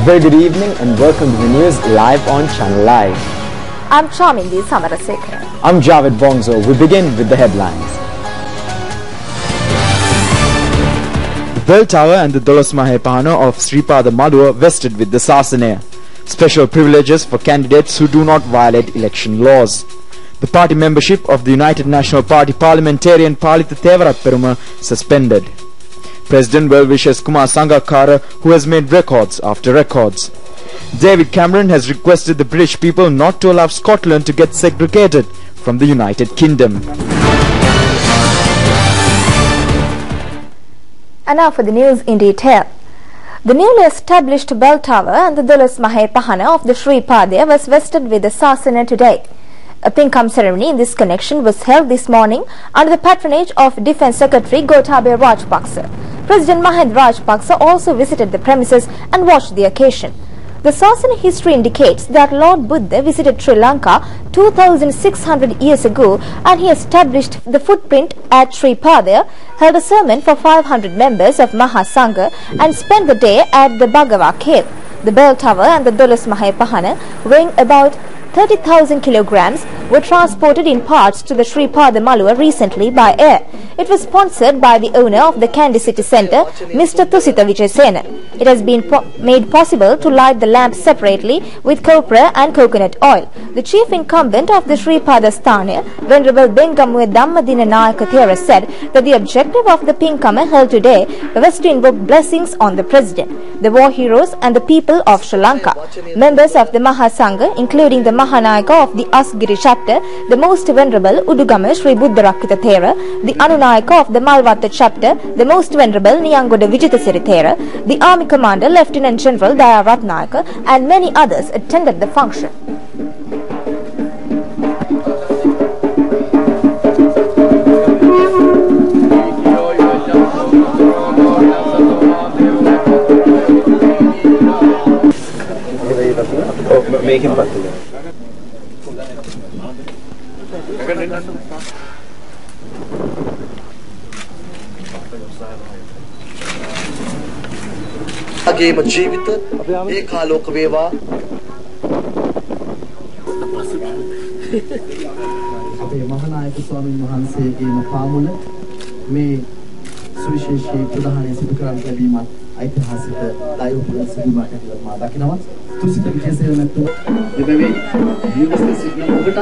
very good evening and welcome to the news live on Channel Live. I'm Chamindi Samarasekara. I'm Javed Bongzo. We begin with the headlines. The bell tower and the Dolos Mahepahana of Sripada Maduwa vested with the Sasanaya. Special privileges for candidates who do not violate election laws. The party membership of the United National Party parliamentarian Palitha Thevaraperuma suspended. President well-wishes Kumar Sangakkara, who has made records after records. David Cameron has requested the British people not to allow Scotland to get segregated from the United Kingdom. And now for the news in detail. The newly established bell tower and the Dolos Mahepahana of the Sri Padya was vested with the Sasana today. A pinkam ceremony in this connection was held this morning under the patronage of Defence Secretary Gotabaya Rajapaksa. President Mahinda Rajapaksa also visited the premises and watched the occasion. The Sasana history indicates that Lord Buddha visited Sri Lanka 2600 years ago and he established the footprint at Sri Padya, held a sermon for 500 members of Mahasangha and spent the day at the Bhagava cave. The bell tower and the Dolos Mahepahana, weighing about 30,000 kilograms, were transported in parts to the Sri Pada Maluwa recently by air. It was sponsored by the owner of the Kandy City Centre, Mr. Thusita Vijayasena. It has been made possible to light the lamps separately with copra and coconut oil. The chief incumbent of the Sri Pada Sthana, Venerable Bengamuwe Dhammadina Nayaka Thera, said that the objective of the Pinkama held today was to invoke blessings on the President, the war heroes and the people of Sri Lanka. Members of the Mahasangha, including the Mahanayaka of the Asgiri chapter, the Most Venerable Udugama Sri Buddharakkhita Thera, the Anunayaka of the Malvatta chapter, the Most Venerable Niyangoda Vijitasiri Thera, the Army Commander Lieutenant General Daya Ratnayaka and many others attended the function. Make him අගේම ජීවිත ඒකාලෝක වේවා අපේ මහානායක ස්වාමීන් වහන්සේගේම පාමුල මේ සුවිශේෂී ප්‍රධානය සිදු කරන් ලැබීමත් ඓතිහාසික දෛවපුර සිදුවීමක් කියලා මා දකිනවා. තුසිත විජේසේන මැතිතුමා දෙබැවින් යුනිවර්සිටි සිටින ඔබටත්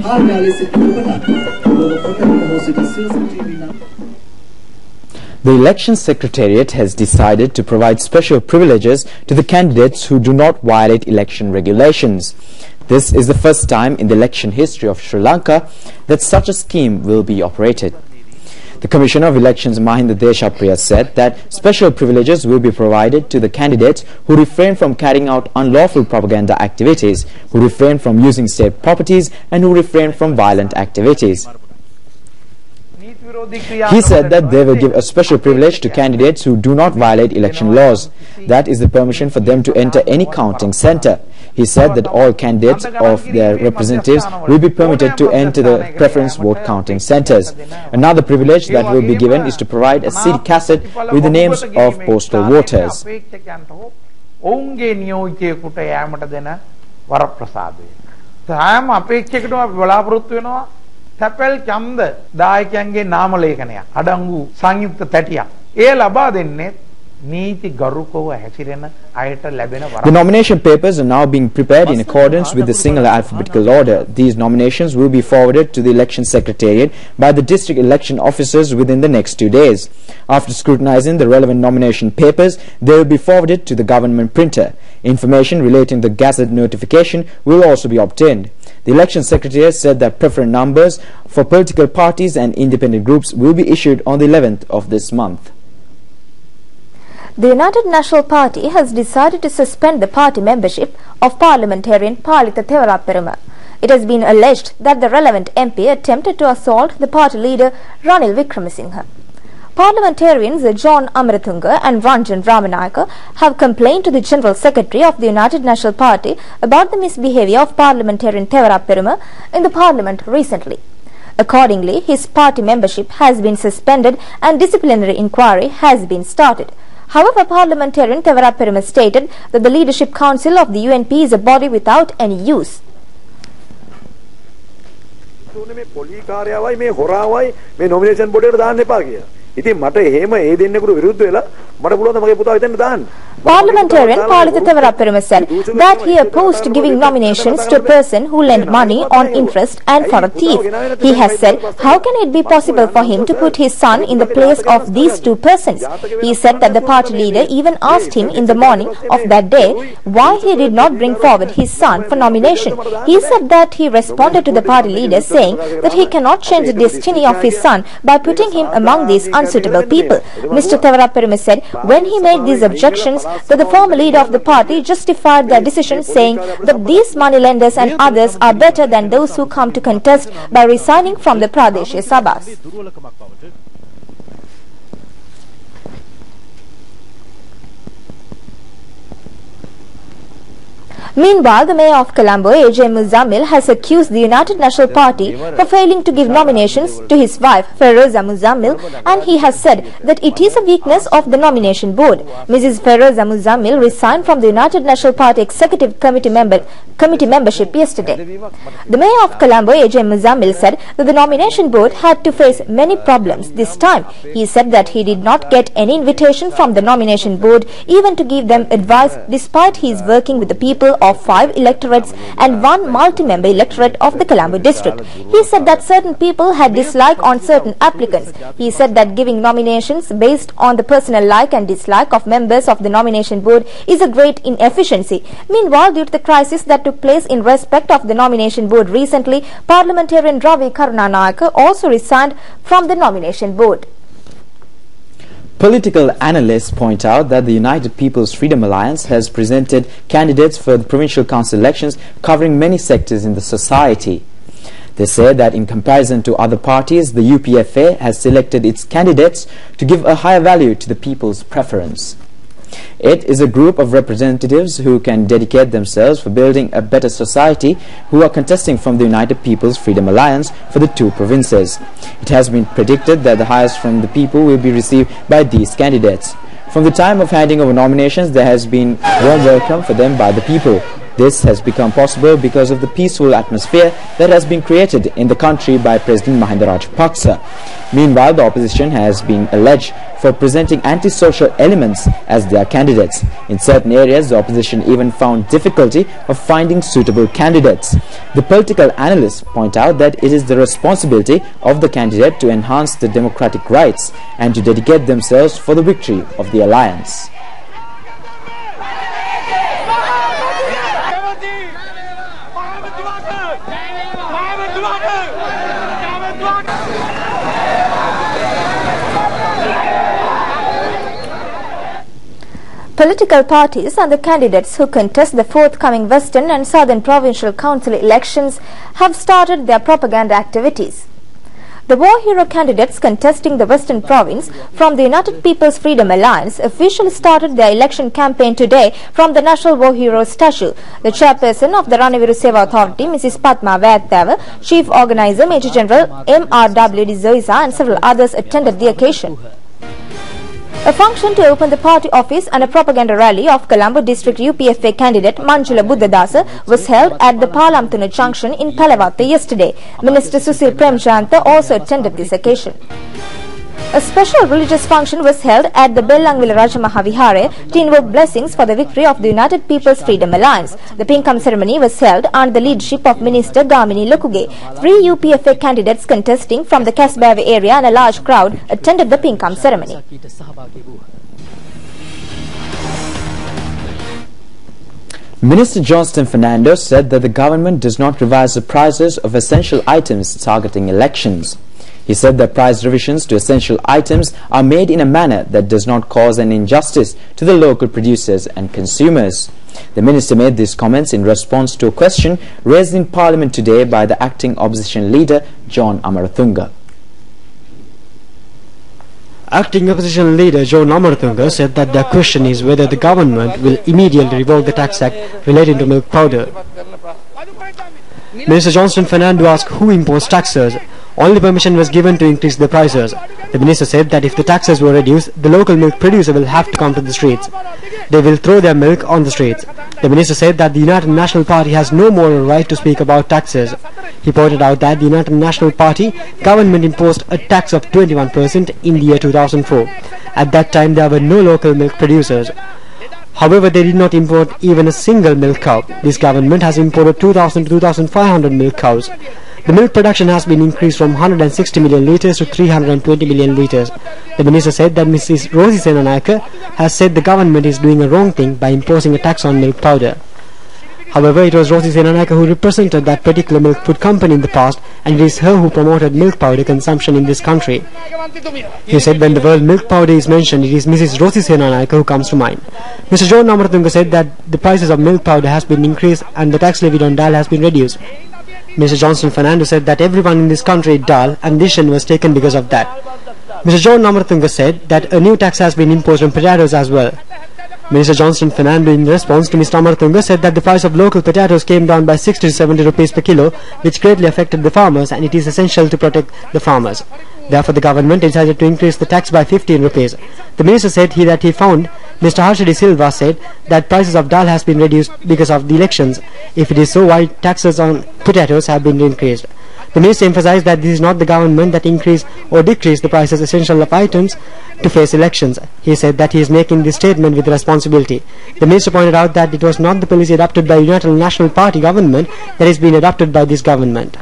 කාර්යාලයේ සිටින ඔබටත් ඔබ පොතේ හොසිත සිල්සිටිනා. The Election Secretariat has decided to provide special privileges to the candidates who do not violate election regulations. This is the first time in the election history of Sri Lanka that such a scheme will be operated. The Commissioner of Elections Mahinda Deshapriya said that special privileges will be provided to the candidates who refrain from carrying out unlawful propaganda activities, who refrain from using state properties and who refrain from violent activities. He said that they will give a special privilege to candidates who do not violate election laws. That is the permission for them to enter any counting centre. He said that all candidates of their representatives will be permitted to enter the preference vote counting centres. Another privilege that will be given is to provide a CD cassette with the names of postal voters. තැපැල් ඡන්ද දායකයන්ගේ නාම ලේඛනයක් අඩංගු සංයුක්ත තැටියක් ඒ ලබා දෙන්නේ නීති ගරුකව හැසිරෙන අයට ලැබෙන වරම්. The nomination papers are now being prepared in accordance with the single alphabetical order. These nominations will be forwarded to the Election Secretariat by the district election officers within the next 2 days. After scrutinizing the relevant nomination papers, they will be forwarded to the government printer. Information relating to the Gazette notification will also be obtained. The Election Secretariat said that preferred numbers for political parties and independent groups will be issued on the 11th of this month. The United National Party has decided to suspend the party membership of parliamentarian Palitha Thevaraperuma. It has been alleged that the relevant MP attempted to assault the party leader Ranil Wickremesinghe. Parliamentarians John Amaratunga and Ranjan Ramanayaka have complained to the General Secretary of the United National Party about the misbehaviour of parliamentarian Thevaraperuma in the Parliament recently. Accordingly, his party membership has been suspended and disciplinary inquiry has been started. However, parliamentarian Thevaraperuma stated that the Leadership Council of the UNP is a body without any use. Parliamentarian Palitha Thevaraperuma said that he opposed giving nominations to a person who lent money on interest and for a thief. He has said, how can it be possible for him to put his son in the place of these two persons? He said that the party leader even asked him in the morning of that day why he did not bring forward his son for nomination. He said that he responded to the party leader saying that he cannot change the destiny of his son by putting him among these unsuitable people. Mr. Thevaraperuma said when he made these objections that the former leader of the party justified their decision, saying that these moneylenders and others are better than those who come to contest by resigning from the Pradeshya Sabhas. Meanwhile, the mayor of Colombo, AJ Muzammil, has accused the United National Party for failing to give nominations to his wife, Feroza Muzammil, and he has said that it is a weakness of the nomination board. Mrs. Feroza Muzammil resigned from the United National Party Executive Committee membership yesterday. The mayor of Colombo, AJ Muzammil, said that the nomination board had to face many problems this time. He said that he did not get any invitation from the nomination board even to give them advice, despite he is working with the people of 5 electorates and 1 multi-member electorate of the Colombo district. He said that certain people had dislike on certain applicants. He said that giving nominations based on the personal like and dislike of members of the nomination board is a great inefficiency. Meanwhile, due to the crisis that took place in respect of the nomination board recently, parliamentarian Ravi Karunanayake also resigned from the nomination board. Political analysts point out that the United People's Freedom Alliance has presented candidates for the provincial council elections covering many sectors in the society. They say that in comparison to other parties, the UPFA has selected its candidates to give a higher value to the people's preference. It is a group of representatives who can dedicate themselves for building a better society who are contesting from the United People's Freedom Alliance for the 2 provinces. It has been predicted that the highest from the people will be received by these candidates. From the time of handing over nominations, there has been warm welcome for them by the people. This has become possible because of the peaceful atmosphere that has been created in the country by President Mahinda Rajapaksa. Meanwhile, the opposition has been alleged for presenting anti-social elements as their candidates. In certain areas, the opposition even found difficulty of finding suitable candidates. The political analysts point out that it is the responsibility of the candidate to enhance the democratic rights and to dedicate themselves for the victory of the alliance. Political parties and the candidates who contest the forthcoming Western and Southern Provincial Council elections have started their propaganda activities. The war hero candidates contesting the Western Province from the United People's Freedom Alliance officially started their election campaign today from the National War Hero statue. The chairperson of the Ranaviru Seva Authority, Mrs. Padma Vayathava, Chief Organizer Major General M.R.W. de Zoisa and several others attended the occasion. A function to open the party office and a propaganda rally of Colombo District UPFA candidate Manjula Buddhadasa was held at the Palamthuna Junction in Palavatta yesterday. Minister Susil Premchanda also attended this occasion. A special religious function was held at the Bellangwila Rajamahawihare to invoke blessings for the victory of the United People's Freedom Alliance. The Pinkam ceremony was held under the leadership of Minister Gamini Lokuge. 3 UPFA candidates contesting from the Kasbave area and a large crowd attended the Pinkam ceremony. Minister Johnston Fernando said that the government does not revise the prices of essential items targeting elections. He said that price revisions to essential items are made in a manner that does not cause an injustice to the local producers and consumers. The minister made these comments in response to a question raised in Parliament today by the acting opposition leader John Amarathunga. Acting opposition leader John Amarathunga said that the question is whether the government will immediately revoke the tax act relating to milk powder. Minister Johnston Fernando asked who imposed taxes Only permission was given to increase the prices. The minister said that if the taxes were reduced, the local milk producer will have to come to the streets. They will throw their milk on the streets. The minister said that the United National Party has no moral right to speak about taxes. He pointed out that the United National Party government imposed a tax of 21% in the year 2004. At that time, there were no local milk producers. However, they did not import even a single milk cow. This government has imported 2,000 to 2,500 milk cows. The milk production has been increased from 160 million litres to 320 million litres. The minister said that Mrs. Rosie Senanayake has said the government is doing a wrong thing by imposing a tax on milk powder. However, it was Rosie Senanayake who represented that particular milk food company in the past, and it is her who promoted milk powder consumption in this country. He said when the word milk powder is mentioned, it is Mrs. Rosie Senanayake who comes to mind. Mr. John Namaratunga said that the prices of milk powder has been increased and the tax levied on dal has been reduced. Mr. Johnson Fernando said that everyone in this country is dal and decision was taken because of that. Mr. John Namaratunga said that a new tax has been imposed on potatoes as well. Minister Johnson Fernando, in response to Mr. Namaratunga, said that the price of local potatoes came down by 60 to 70 rupees per kilo, which greatly affected the farmers, and it is essential to protect the farmers. Therefore, the government decided to increase the tax by 15 rupees. The minister said that he found Mr. Harshadi Silva said that prices of dal has been reduced because of the elections. If it is so, why taxes on potatoes have been increased? The minister emphasized that this is not the government that increased or decreased the prices essential of items to face elections. He said that he is making this statement with responsibility. The minister pointed out that it was not the policy adopted by United National Party government that has been adopted by this government.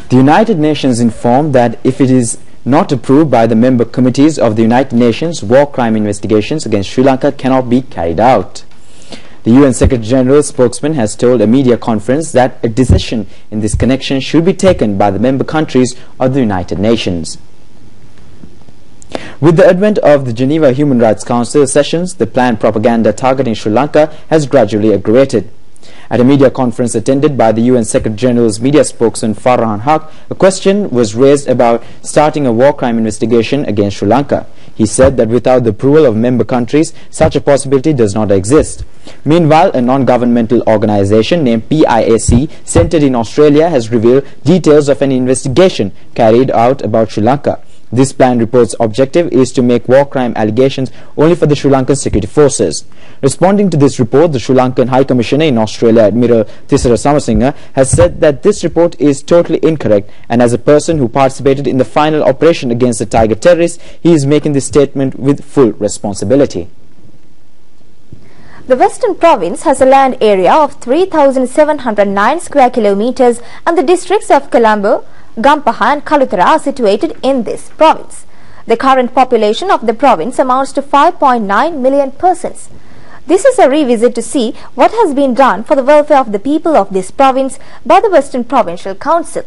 The United Nations informed that if it is not approved by the member committees of the United Nations, war crime investigations against Sri Lanka cannot be carried out. The UN Secretary General's spokesman has told a media conference that a decision in this connection should be taken by the member countries of the United Nations. With the advent of the Geneva Human Rights Council sessions, the planned propaganda targeting Sri Lanka has gradually aggravated. At a media conference attended by the UN Secretary General's media spokesman Farhan Haq, a question was raised about starting a war crime investigation against Sri Lanka. He said that without the approval of member countries, such a possibility does not exist. Meanwhile, a non-governmental organization named PIAC, centered in Australia, has revealed details of an investigation carried out about Sri Lanka. This plan report's objective is to make war crime allegations only for the Sri Lankan security forces. Responding to this report, the Sri Lankan High Commissioner in Australia, Admiral Thisara Samasinga, has said that this report is totally incorrect, and as a person who participated in the final operation against the Tiger terrorists, he is making this statement with full responsibility. The Western Province has a land area of 3,709 square kilometers, and the districts of Colombo, Gampaha and Kalutara are situated in this province. The current population of the province amounts to 5.9 million persons. This is a revisit to see what has been done for the welfare of the people of this province by the Western Provincial Council.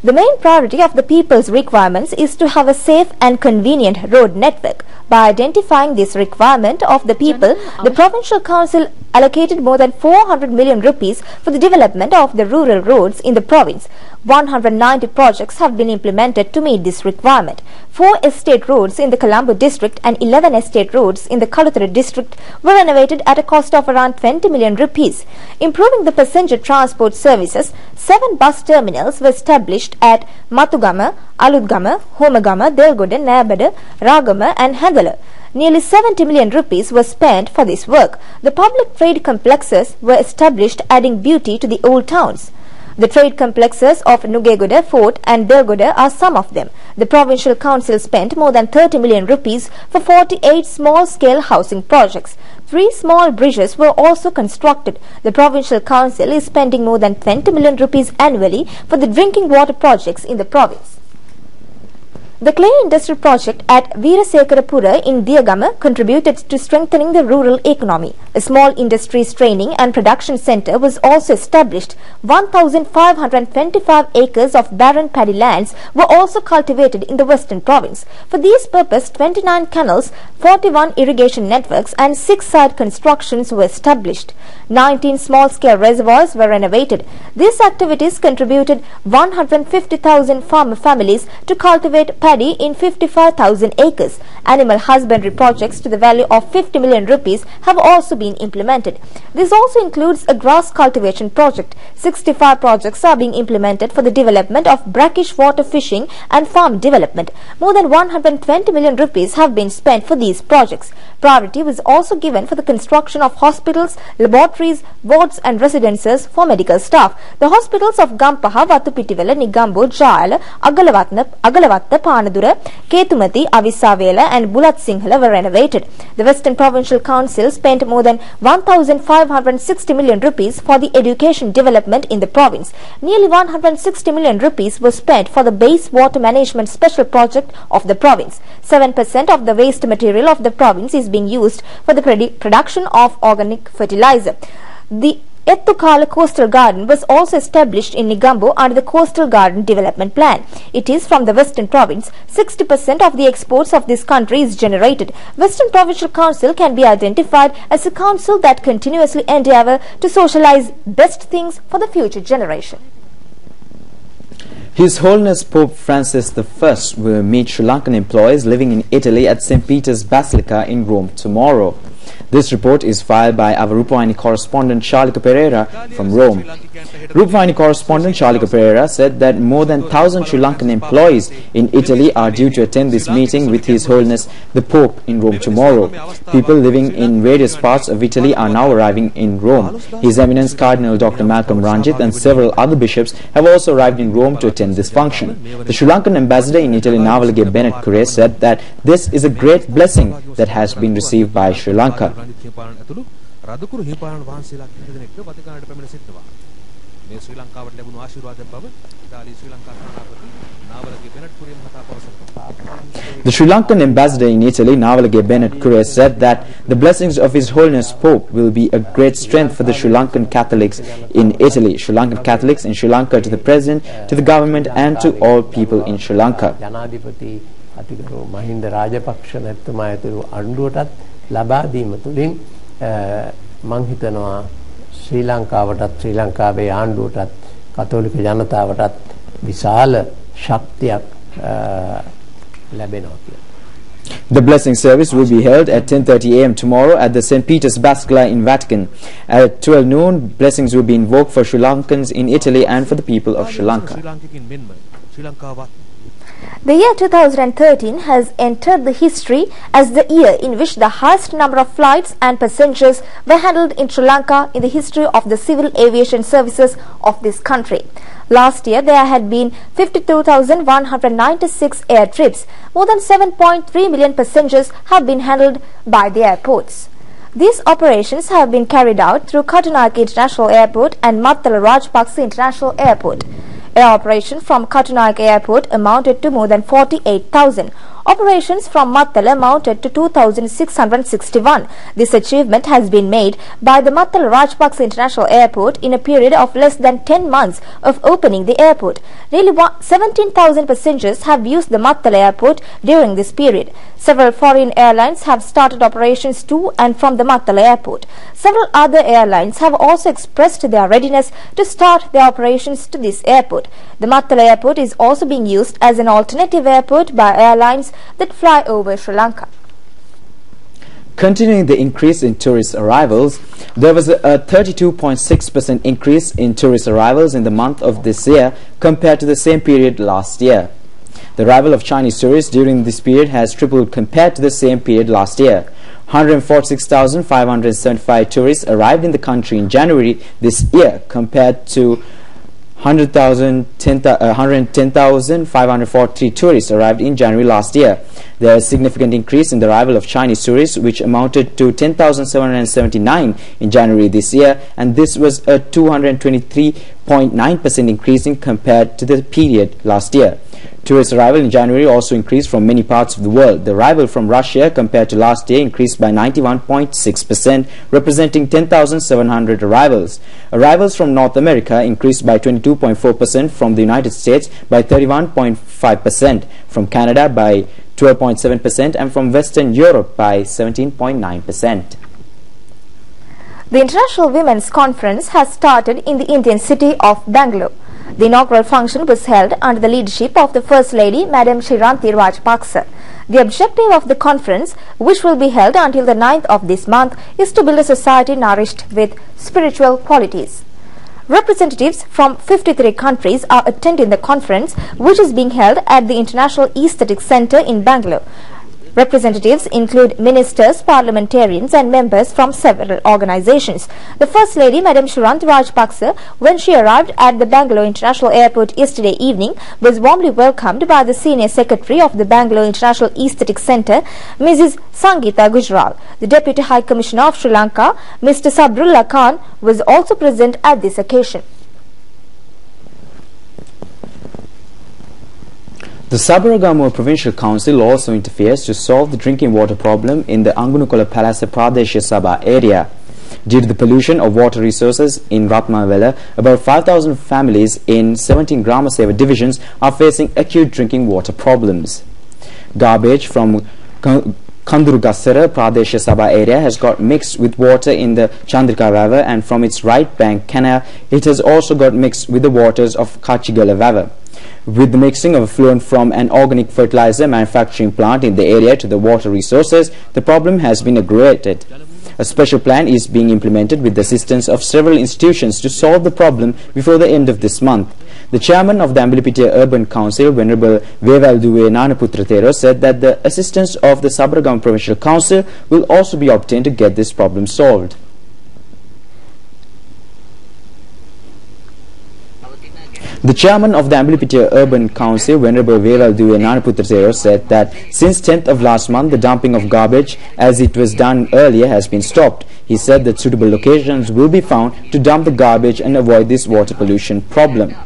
The main priority of the people's requirements is to have a safe and convenient road network. By identifying this requirement of the people, the Provincial Council allocated more than 400 million rupees for the development of the rural roads in the province. 190 projects have been implemented to meet this requirement. 4 estate roads in the Colombo district and 11 estate roads in the Kalutara district were renovated at a cost of around 20 million rupees. Improving the passenger transport services, 7 bus terminals were established at Matugama, Aludgama, Homagama, Delgoda, Nayabada, Ragama and Handala. Nearly 70 million rupees was spent for this work. The public trade complexes were established, adding beauty to the old towns. The trade complexes of Nugegoda, Fort and Delgoda are some of them. The Provincial Council spent more than 30 million rupees for 48 small-scale housing projects. 3 small bridges were also constructed. The Provincial Council is spending more than 20 million rupees annually for the drinking water projects in the province. The clay industry project at Veerasekarapura in Diyagama contributed to strengthening the rural economy. A small industries training and production center was also established. 1,525 acres of barren paddy lands were also cultivated in the Western Province. For this purpose, 29 canals, 41 irrigation networks and 6 side constructions were established. 19 small-scale reservoirs were renovated. These activities contributed 150,000 farmer families to cultivate paddy in 55,000 acres. Animal husbandry projects to the value of 50 million rupees have also been implemented. This also includes a grass cultivation project. 65 projects are being implemented for the development of brackish water fishing and farm development. More than 120 million rupees have been spent for these projects. Priority was also given for the construction of hospitals, laboratories, wards and residences for medical staff. The hospitals of Gampaha, Watupitiwala, Nigambo, Jayala, Agalawatta, Panadura, Ketumati, Avisavela and Bulat Sinhala were renovated. The Western Provincial Council spent more than 1,560 million rupees for the education development in the province. Nearly 160 million rupees was spent for the base water management special project of the province. 7% of the waste material of the province is being used for the production of organic fertilizer. The Ettukala Coastal Garden was also established in Nigambo under the Coastal Garden Development Plan. It is from the Western Province. 60% of the exports of this country is generated. Western Provincial Council can be identified as a council that continuously endeavour to socialize best things for the future generation. His Holiness Pope Francis I will meet Sri Lankan employees living in Italy at St. Peter's Basilica in Rome tomorrow. This report is filed by our Rupavahini correspondent Shalika Pereira from Rome. Rupavahini correspondent Shalika Pereira said that more than 1,000 Sri Lankan employees in Italy are due to attend this meeting with His Holiness the Pope in Rome tomorrow. People living in various parts of Italy are now arriving in Rome. His Eminence Cardinal Dr. Malcolm Ranjit and several other bishops have also arrived in Rome to attend this function. The Sri Lankan ambassador in Italy, Navalage Bennett Kure, said that this is a great blessing that has been received by Sri Lanka. The Sri Lankan ambassador in Italy, Navalage Bennett Kure, said that the blessings of His Holiness Pope will be a great strength for the Sri Lankan Catholics in Italy, Sri Lankan Catholics in Sri Lanka, to the President, to the government and to all people in Sri Lanka. මං හිතනවා ශ්‍රී ලංකාවටත් ශ්‍රී ලංකාවේ ආණ්ඩුවටත් කතෝලික ජනතාවටත් විශාල ශක්තියක් ලැබෙනවා කියලා. The blessing service will be held at 10:30 a.m. tomorrow at the St. Peter's Basilica in Vatican. At 12 noon, blessings will be invoked for Sri Lankans in Italy and for the people of Sri Lanka. The year 2013 has entered the history as the year in which the highest number of flights and passengers were handled in Sri Lanka in the history of the civil aviation services of this country. Last year, there had been 52,196 air trips. More than 7.3 million passengers have been handled by the airports. These operations have been carried out through Katunayake International Airport and Mattala Rajapaksa International Airport. Air operation from Katunayake Airport amounted to more than 48,000. Operations from Mattala amounted to 2,661. This achievement has been made by the Mattala Rajapaksa International Airport in a period of less than 10 months of opening the airport. Nearly 17,000 passengers have used the Mattala Airport during this period. Several foreign airlines have started operations to and from the Mattala Airport. Several other airlines have also expressed their readiness to start their operations to this airport. The Mattala Airport is also being used as an alternative airport by airlines that fly over Sri Lanka. Continuing the increase in tourist arrivals, there was a 32.6% increase in tourist arrivals in the month of this year compared to the same period last year. The arrival of Chinese tourists during this period has tripled compared to the same period last year. 146,575 tourists arrived in the country in January this year compared to 110,543 tourists arrived in January last year. There is a significant increase in the arrival of Chinese tourists, which amounted to 10,779 in January this year, and this was a 223.9% increase in compared to the period last year. Tourist arrival in January also increased from many parts of the world. The arrival from Russia compared to last year increased by 91.6%, representing 10,700 arrivals. Arrivals from North America increased by 22.4%, from the United States by 31.5%, from Canada by 12.7%, and from Western Europe by 17.9%. The International Women's Conference has started in the Indian city of Bangalore. The inaugural function was held under the leadership of the First Lady, Madam Sriranthi Rajapaksa. The objective of the conference, which will be held until the 9th of this month, is to build a society nourished with spiritual qualities. Representatives from 53 countries are attending the conference, which is being held at the International Aesthetic Centre in Bangalore. Representatives include ministers, parliamentarians and members from several organizations. The First Lady, Madam Sriranthi Rajapaksa, when she arrived at the Bangalore International Airport yesterday evening, was warmly welcomed by the Senior Secretary of the Bangalore International Aesthetic Centre, Mrs. Sangeeta Gujral. The Deputy High Commissioner of Sri Lanka, Mr. Sabrullah Khan, was also present at this occasion. The Sabaragamuwa Provincial Council also interferes to solve the drinking water problem in the Angunukola Palasa Pradeshiya Sabha area. Due to the pollution of water resources in Ratmavela, about 5,000 families in 17 Grama Seva divisions are facing acute drinking water problems. Garbage from Kandurugassara Pradeshiya Sabha area has got mixed with water in the Chandrika River, and from its right bank canal it has also got mixed with the waters of Kachigala River. With the mixing of effluent from an organic fertilizer manufacturing plant in the area to the water resources, the problem has been aggravated. A special plan is being implemented with the assistance of several institutions to solve the problem before the end of this month. The chairman of the Ambalipitiya Urban Council, Venerable Vevalduwe Nanaputratero, said that the assistance of the Sabaragamuwa Provincial Council will also be obtained to get this problem solved. The chairman of the Ambalipitiya Urban Council, Venerable Vevalduwe Nanaputratero, said that since 10th of last month, the dumping of garbage, as it was done earlier, has been stopped. He said that suitable locations will be found to dump the garbage and avoid this water pollution problem.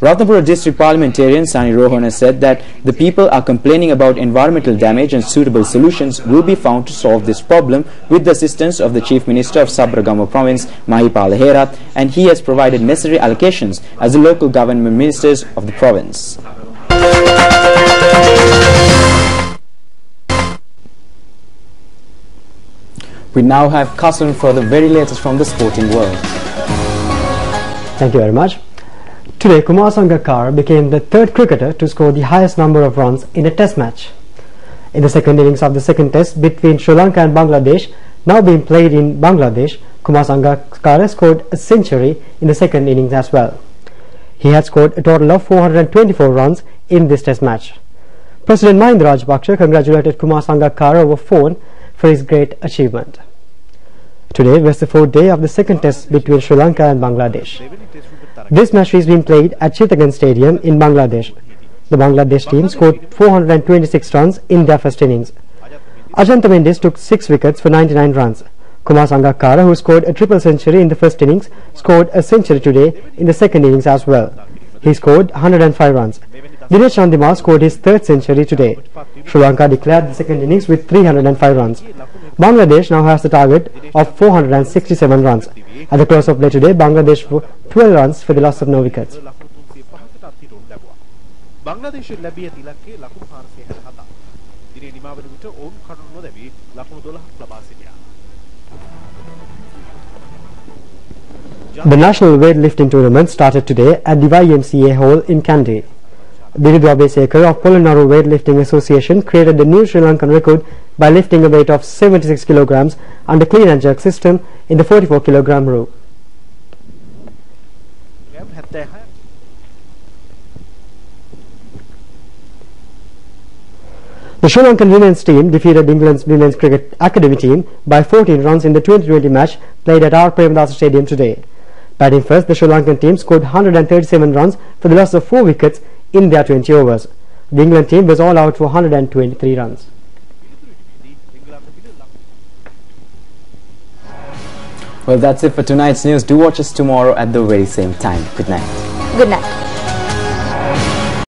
Ratnapura District Parliamentarian Sani Rohana said that the people are complaining about environmental damage and suitable solutions will be found to solve this problem with the assistance of the Chief Minister of Sabaragamuwa Province, Mahipala Herath, and he has provided necessary allocations as the local government ministers of the province. We now have Kasun for the very latest from the sporting world. Thank you very much. Today, Kumar Sangakkara became the third cricketer to score the highest number of runs in a test match. In the second innings of the second test between Sri Lanka and Bangladesh, now being played in Bangladesh, Kumar Sangakkara scored a century in the second innings as well. He had scored a total of 424 runs in this test match. President Mahinda Rajapaksa congratulated Kumar Sangakkara over phone for his great achievement. Today was the fourth day of the second test between Sri Lanka and Bangladesh. This match is being played at Chittagong Stadium in Bangladesh. The Bangladesh team scored 426 runs in their first innings. Ajanta Mendis took 6 wickets for 99 runs. Kumar Sangakkara, who scored a triple century in the first innings, scored a century today in the second innings as well. He scored 105 runs. Dinesh Chandimal scored his third century today. Sri Lanka declared the second innings with 305 runs. Bangladesh now has the target of 467 runs. At the close of play today, Bangladesh 12 runs for the loss of no wickets. The national weightlifting tournament started today at the YMCA Hall in Kandy. Birudu Abesekar of Polonnaru Weightlifting Association created the new Sri Lankan record by lifting a weight of 76 kilograms under clean and jerk system in the 44 kilogram row. The Sri Lankan women's team defeated England's women's cricket academy team by 14 runs in the 2020 match played at R. Premadasa Stadium today. Batting first, the Sri Lankan team scored 137 runs for the loss of 4 wickets in their 20 overs. The England team was all out for 123 runs. Well, that's it for tonight's news. Do watch us tomorrow at the very same time. Good night. Good night.